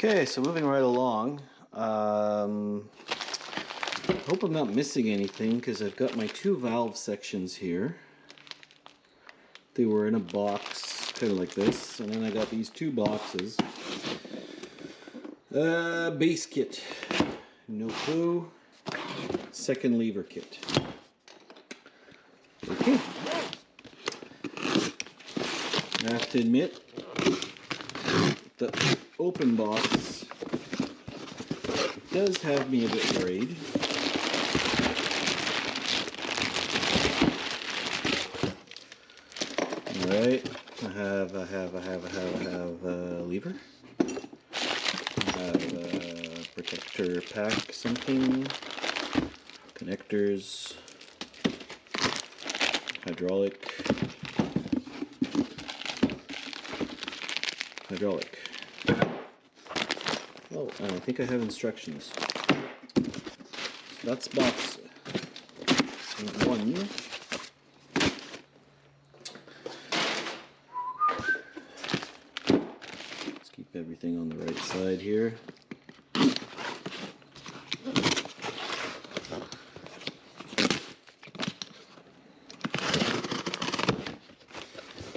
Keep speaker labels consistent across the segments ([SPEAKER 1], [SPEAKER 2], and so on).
[SPEAKER 1] Okay, so moving right along. Hope I'm not missing anything because I've got my two valve sections here. They were in a box, kind of like this, and then I got these two boxes. Base kit, no clue. Second lever kit. Okay. I have to admit, the open box does have me a bit worried. Alright, I have a lever. I have a protector pack something. Connectors. Hydraulic. Oh, and I think I have instructions. So that's box 1. Let's keep everything on the right side here.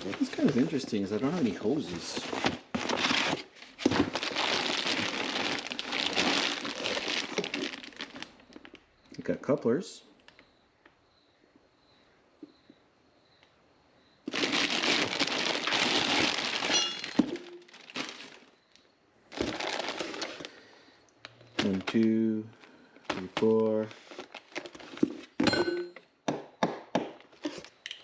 [SPEAKER 1] What's kind of interesting is I don't have any hoses. Got couplers. One, two, three, four. Where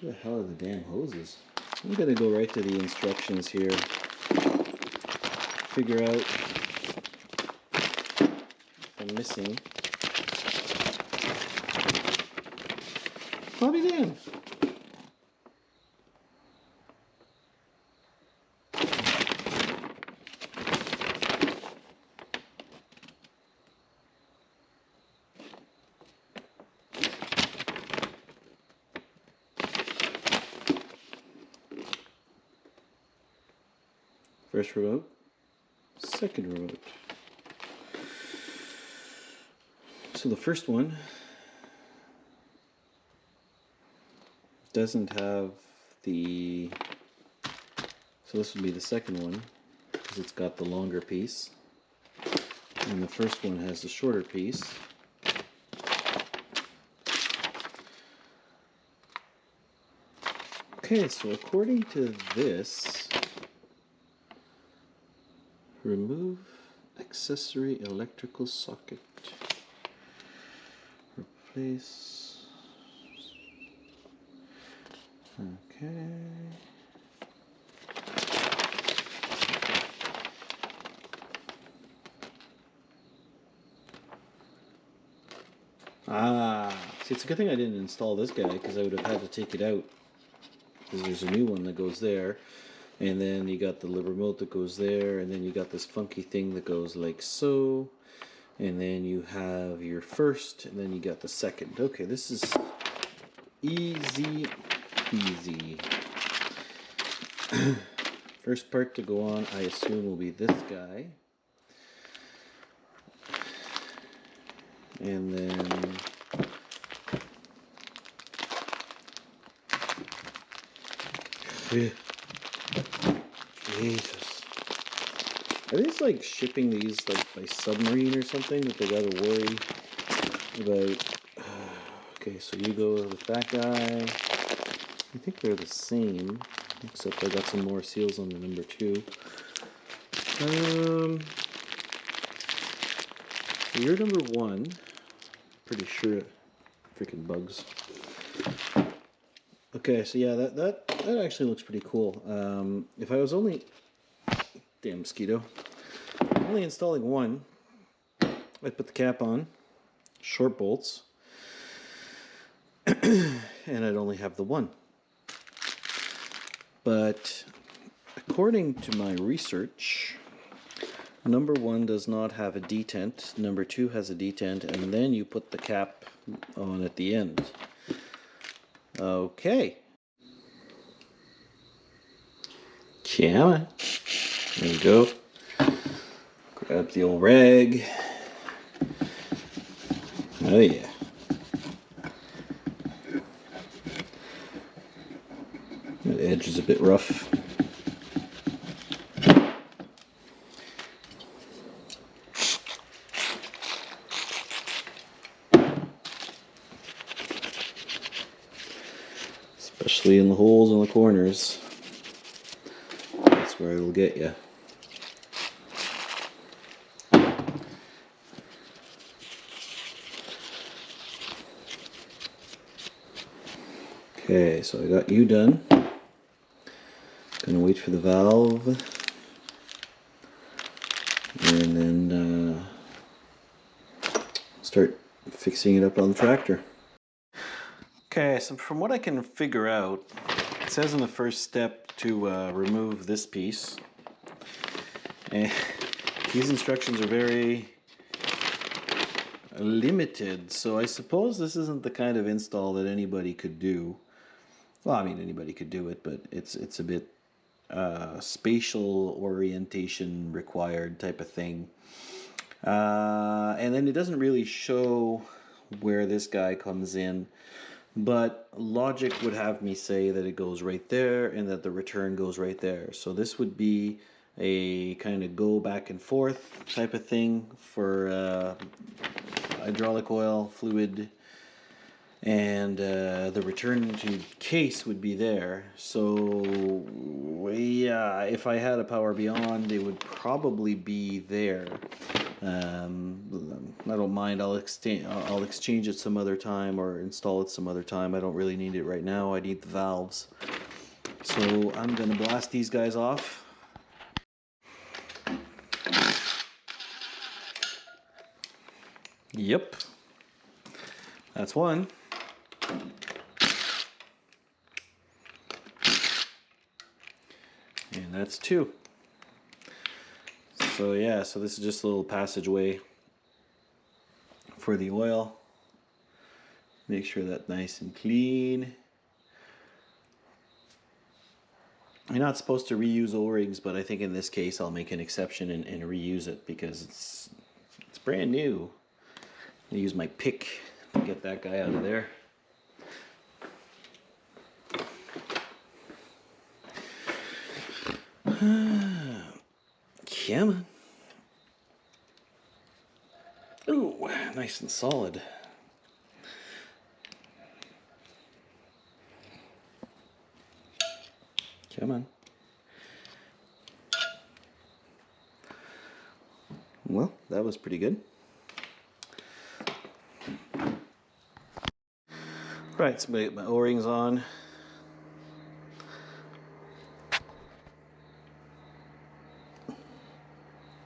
[SPEAKER 1] the hell are the damn hoses? I'm gonna go right to the instructions here. Figure out if I'm missing. I'll be damned. First remote, second remote. So the first one doesn't have the, so this would be the second one because it's got the longer piece, and the first one has the shorter piece. Okay, so according to this, remove accessory electrical socket, replace. Okay. See, it's a good thing I didn't install this guy because I would have had to take it out. Because there's a new one that goes there, and then you got the remote that goes there, and then you got this funky thing that goes like so, and then you have your first, and then you got the second. Okay, this is easy peasy. First part to go on, I assume, will be this guy. And then Jesus. Are these like shipping these like by submarine or something that they gotta worry about? Okay, so you go with that guy. I think they're the same, except I got some more seals on the number 2. You're number 1. Pretty sure. Freaking bugs. Okay, so yeah, that actually looks pretty cool. If I was only, damn mosquito, only installing one, I'd put the cap on, short bolts, and I'd only have the one. But according to my research, number 1 does not have a detent, number 2 has a detent, and then you put the cap on at the end. Okay. Yeah, there you go. Grab the old rag. Oh yeah. The edge is a bit rough. Especially in the holes in the corners. That's where it'll get you. Okay, so I got you done. Gonna wait for the valve. And then start fixing it up on the tractor. Okay, so from what I can figure out, it says in the first step to remove this piece. And these instructions are very limited, so I suppose this isn't the kind of install that anybody could do. Well, I mean, anybody could do it, but it's a bit spatial orientation required type of thing. And then it doesn't really show where this guy comes in, but logic would have me say that it goes right there and that the return goes right there. So this would be a kind of go back and forth type of thing for hydraulic oil, fluid, and the return to case would be there. So yeah, if I had a Power Beyond, it would probably be there. I don't mind. I'll exchange it some other time or install it some other time. I don't really need it right now. I need the valves. So I'm gonna blast these guys off. Yep, that's one. And that's two. So yeah, so this is just a little passageway for the oil. Make sure that's nice and clean. You're not supposed to reuse O-rings, but I think in this case I'll make an exception and reuse it because it's brand new. I'll use my pick to get that guy out of there. Come on. Ooh, nice and solid. Come on. Well, that was pretty good. Right, so my O-rings on.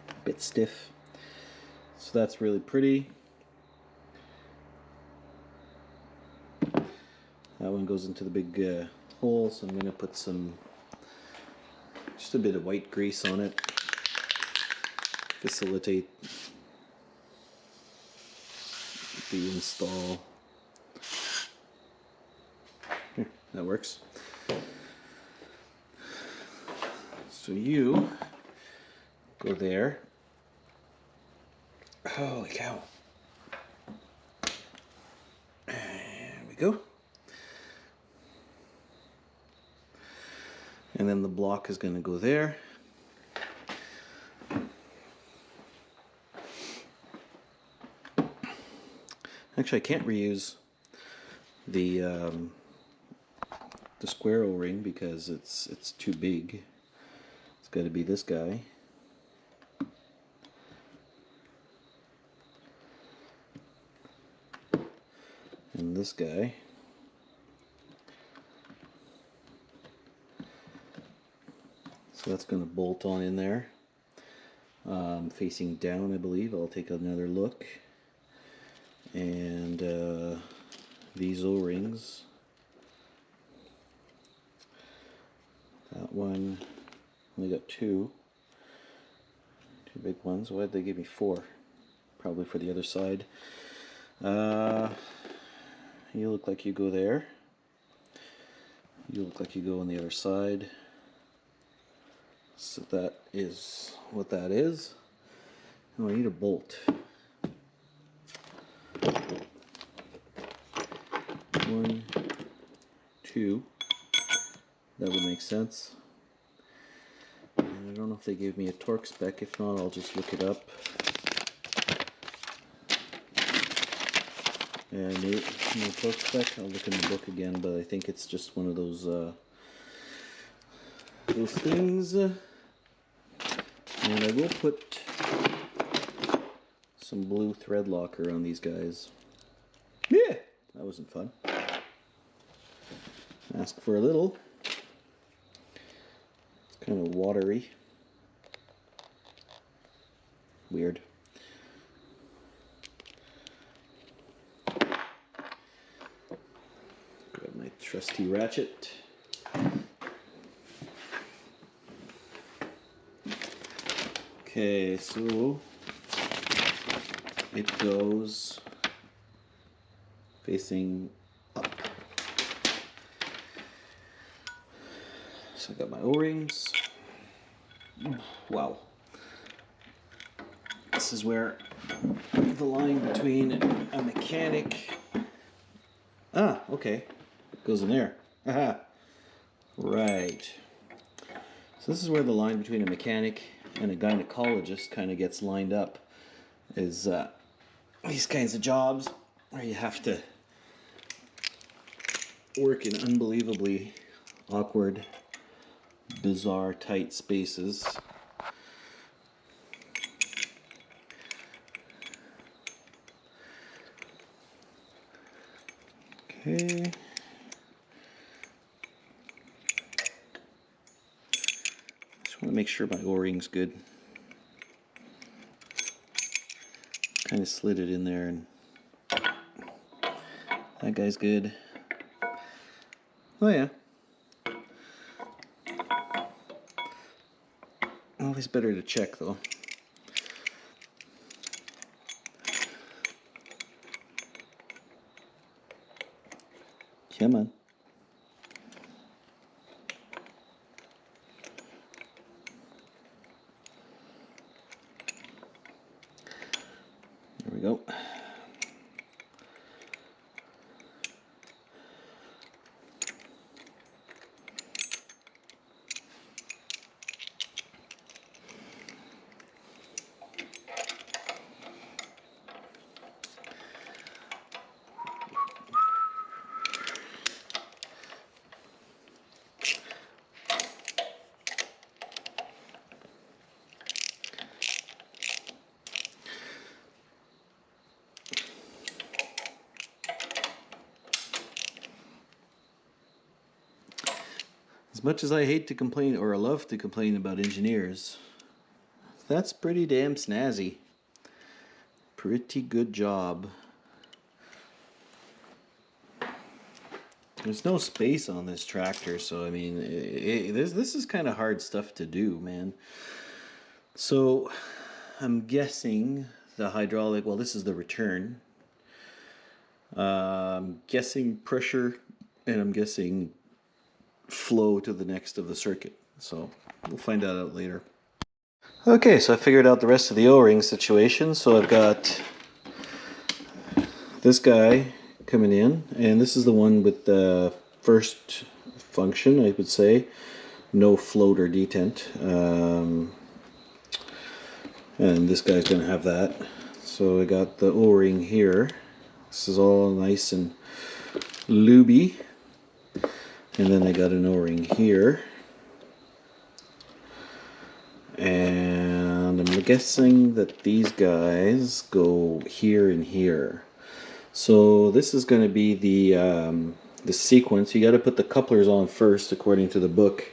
[SPEAKER 1] A bit stiff. So that's really pretty. That one goes into the big hole, so I'm going to put just a bit of white grease on it. Facilitate the install. Here, that works. So you go there. Holy cow. There we go. And then the block is going to go there. Actually, I can't reuse the square O-ring because it's too big. It's got to be this guy. And this guy. So that's going to bolt on in there. Facing down, I believe. I'll take another look. And these O-rings. That one, only got two big ones. Why did they give me four? Probably for the other side. You look like you go there. You look like you go on the other side. So that is what that is. Oh, I need a bolt. 1, 2. That would make sense. And I don't know if they gave me a torque spec. If not, I'll just look it up. Yeah, no torque spec. I'll look in the book again, but I think it's just one of those things. And I will put some blue thread locker on these guys. Yeah, that wasn't fun. Ask for a little. It's kind of watery. Weird. Grab my trusty ratchet. Okay, so it goes facing up. So I got my O-rings. Wow. This is where the line between a mechanic... Ah, okay. It goes in there. Aha. Right. So this is where the line between a mechanic and a gynecologist kind of gets lined up. Is these kinds of jobs where you have to work in unbelievably awkward, bizarre, tight spaces. Okay. Just want to make sure my O-ring's good. Kind of slid it in there, and that guy's good. Oh yeah. Always better to check though. Come on. There we go. As much as I hate to complain, or love to complain about engineers, that's pretty damn snazzy. Pretty good job. There's no space on this tractor, so I mean, this is kind of hard stuff to do, man. So I'm guessing the hydraulic, well, this is the return. I'm guessing pressure, and I'm guessing flow to the next of the circuit. So we'll find that out later. Okay, so I figured out the rest of the O-ring situation. So I've got this guy coming in, and this is the one with the first function, I would say. No float or detent. And this guy's going to have that. So I got the O-ring here. This is all nice and lubey. And then I got an O-ring here. And I'm guessing that these guys go here and here. So this is going to be the sequence. You got to put the couplers on first, according to the book,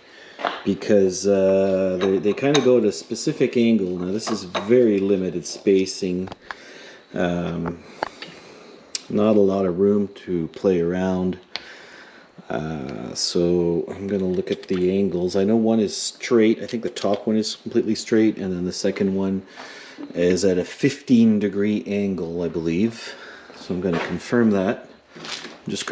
[SPEAKER 1] because they kind of go at a specific angle. Now this is very limited spacing. Not a lot of room to play around. So I'm going to look at the angles. I know one is straight. I think the top one is completely straight, and then the second one is at a 15-degree angle, I believe. So I'm going to confirm that. Just